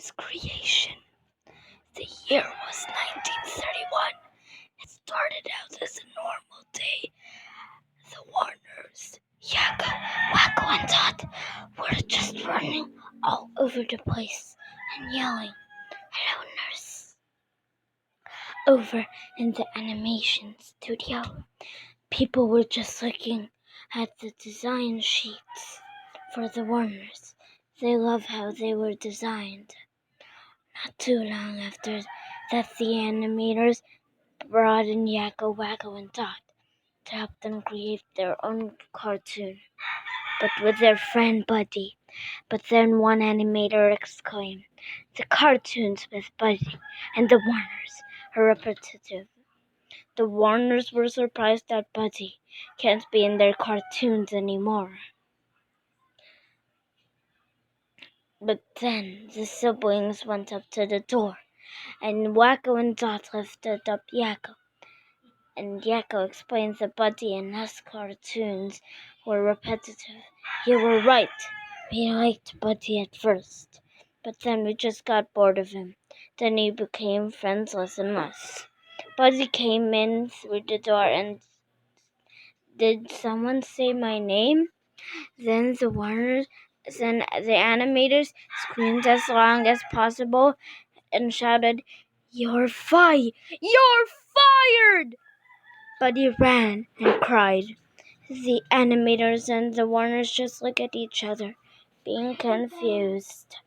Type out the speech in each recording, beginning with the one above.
his creation. The year was 1931. It started out as a normal day. The Warners, Yakko, Wacko, and Dot were just running all over the place and yelling, "Hello, nurse!" Over in the animation studio, people were just looking at the design sheets for the Warners. They loved how they were designed. Not too long after that, the animators brought in Yakko, Wacko, and Dot to help them create their own cartoon, but with their friend Buddy. But then one animator exclaimed, "The cartoons with Buddy and the Warners are repetitive." The Warners were surprised that Buddy can't be in their cartoons anymore. But then the siblings went up to the door, and Wacko and Dot lifted up Yakko. And Yakko explains that Buddy and us cartoons were repetitive. "You were right. We liked Buddy at first, but then we just got bored of him. Then he became friends less and less." Buddy came in through the door and, "Did someone say my name?" Then the animators screamed as long as possible and shouted, You're fired! Buddy ran and cried. The animators and the Warners just looked at each other, being confused.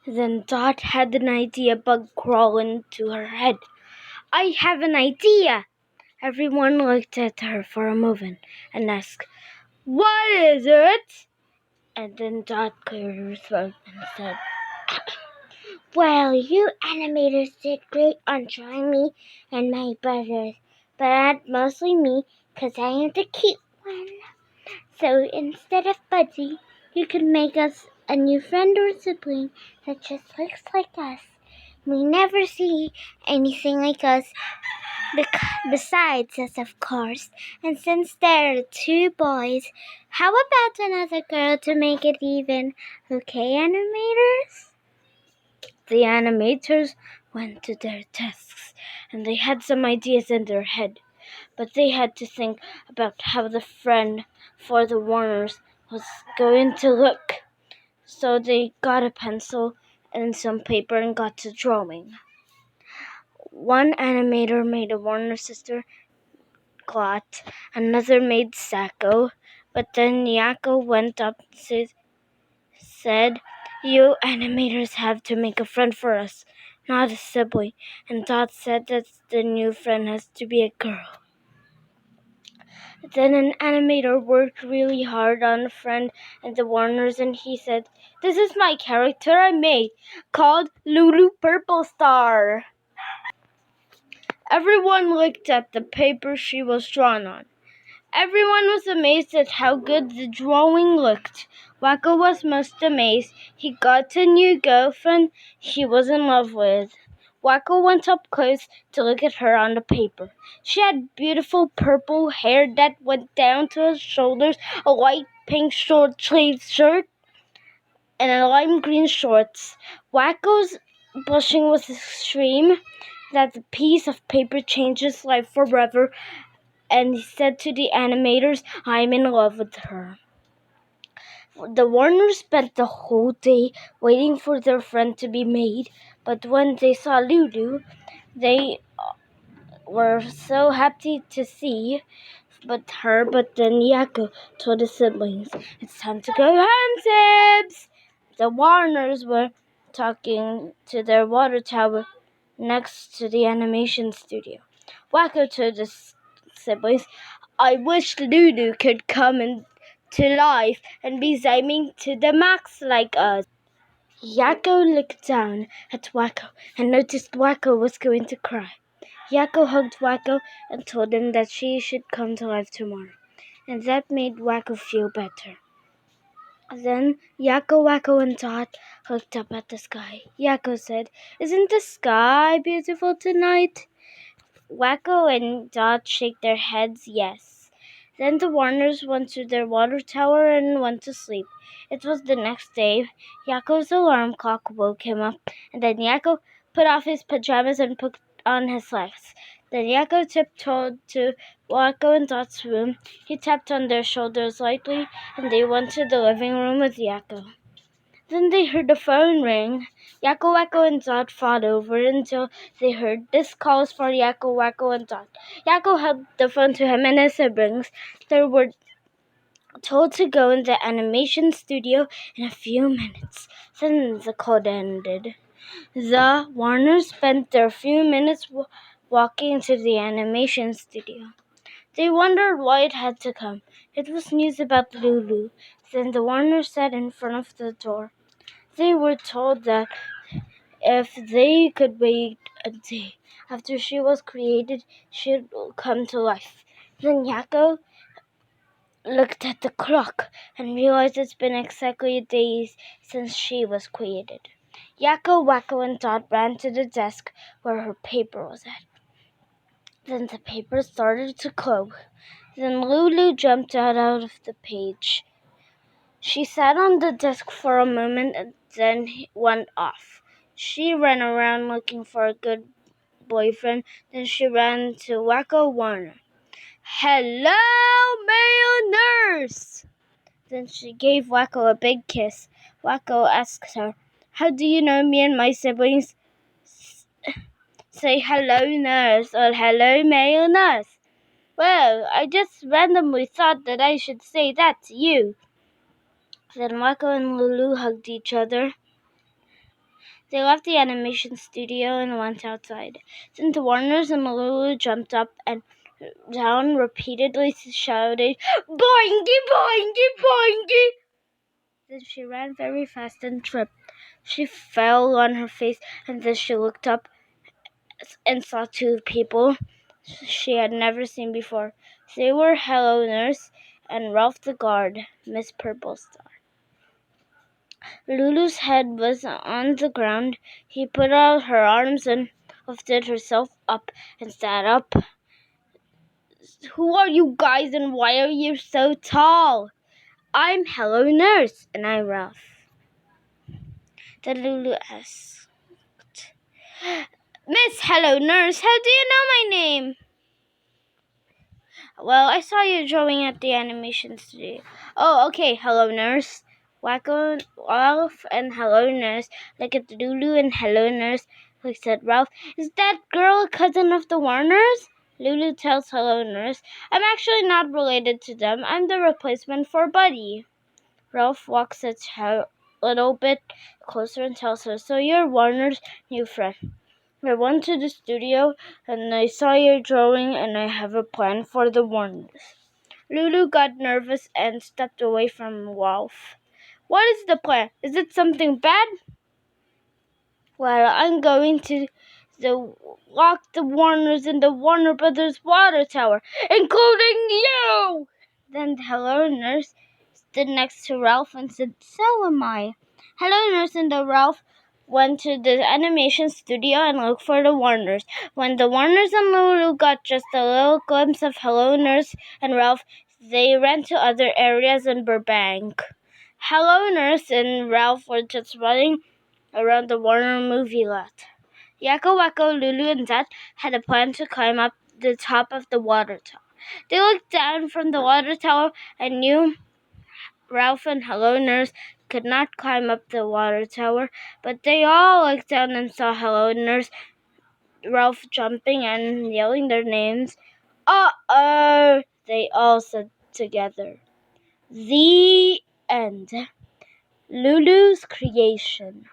Then Dot had an idea bug crawl into her head. "I have an idea!" Everyone looked at her for a moment and asked, "What is it?" And then Dot cleared her throat and said, "Well, you animators did great on drawing me and my brothers, but mostly me, 'cause I am the cute one. So instead of Buddy, you could make us a new friend or sibling that just looks like us. We never see anything like us besides us, of course. And since there are two boys, how about another girl to make it even? Okay, animators?" The animators went to their desks, and they had some ideas in their head, but they had to think about how the friend for the Warners was going to look. So they got a pencil and some paper and got to drawing. One animator made a Warner sister, Glot, another made Sacco, but then Yakko went up and said, "You animators have to make a friend for us, not a sibling." And Dot said that the new friend has to be a girl. Then an animator worked really hard on a friend and the Warners, and he said, "This is my character I made, called Lulu Purple Star." Everyone looked at the paper she was drawn on. Everyone was amazed at how good the drawing looked. Wacko was most amazed. He got a new girlfriend he was in love with. Wacko went up close to look at her on the paper. She had beautiful purple hair that went down to her shoulders, a light pink short-sleeved shirt, and a lime green shorts. Wacko's blushing was extreme that the piece of paper changed his life forever, and he said to the animators, "I'm in love with her." The Warners spent the whole day waiting for their friend to be made, but when they saw Lulu, they were so happy to see her. But then Yakko told the siblings, "It's time to go home, Sibs." The Warners were talking to their water tower next to the animation studio. Wacko told the siblings, "I wish Lulu could come into life and be zooming to the max like us." Yakko looked down at Wacko and noticed Wacko was going to cry. Yakko hugged Wacko and told him that she should come to life tomorrow, and that made Wacko feel better. Then Yakko, Wacko, and Dot looked up at the sky. Yakko said, "Isn't the sky beautiful tonight?" Wacko and Dot shake their heads yes. Then the Warners went to their water tower and went to sleep. It was the next day. Yakko's alarm clock woke him up, and then Yakko put off his pajamas and put on his slacks. Then Yakko tiptoed to Wakko and Dot's room. He tapped on their shoulders lightly, and they went to the living room with Yakko. Then they heard the phone ring. Yakko, Wacko, and Dot fought over it until they heard, "This call is for Yakko, Wacko, and Dot." Yakko held the phone to him and his siblings. They were told to go in the animation studio in a few minutes. Then the call ended. The Warners spent their few minutes walking to the animation studio. They wondered why it had to come. It was news about Lulu. Then the Warners sat in front of the door. They were told that if they could wait a day after she was created, she'd come to life. Then Yakko looked at the clock and realized it's been exactly a day since she was created. Yakko, Wacko, and Dot ran to the desk where her paper was at. Then the paper started to close. Then Lulu jumped out of the page. She sat on the desk for a moment and then went off. She ran around looking for a good boyfriend. Then she ran to Wacko Warner. "Hello, male nurse!" Then she gave Wacko a big kiss. Wacko asked her, "How do you know me and my siblings say hello, nurse, or hello, male nurse?" "Well, I just randomly thought that I should say that to you." Then Wacko and Lulu hugged each other. They left the animation studio and went outside. Then the Warners and Lulu jumped up and down repeatedly, shouted, "Boingy, boingy, boingy!" Then she ran very fast and tripped. She fell on her face, and then she looked up and saw two people she had never seen before. They were Hello Nurse and Ralph the Guard, Miss Purple Star. Lulu's head was on the ground. He put out her arms and lifted herself up and sat up. "Who are you guys and why are you so tall?" "I'm Hello Nurse." "And I'm Ralph." Then Lulu asked, "Miss Hello Nurse, how do you know my name?" "Well, I saw you drawing at the animation studio." "Oh, okay, Hello Nurse." Wacko, Ralph, and Hello Nurse looked at Lulu, and Hello Nurse looked at Ralph. "Is that girl a cousin of the Warners?" Lulu tells Hello Nurse, "I'm actually not related to them. I'm the replacement for Buddy." Ralph walks a little bit closer and tells her, "So you're Warner's new friend. I went to the studio and I saw your drawing and I have a plan for the Warners." Lulu got nervous and stepped away from Ralph. "What is the plan? Is it something bad?" "Well, I'm going to lock the Warners in the Warner Brothers water tower, including you!" Then the Hello Nurse stood next to Ralph and said, "So am I." Hello Nurse and Ralph went to the animation studio and looked for the Warners. When the Warners and Lulu got just a little glimpse of Hello Nurse and Ralph, they ran to other areas in Burbank. Hello Nurse and Ralph were just running around the Warner movie lot. Yakko, Wacko, Lulu, and Dot had a plan to climb up the top of the water tower. They looked down from the water tower and knew Ralph and Hello Nurse could not climb up the water tower, but they all looked down and saw Hello Nurse, Ralph jumping and yelling their names. "Uh-oh!" they all said together. The end. Lulu's creation.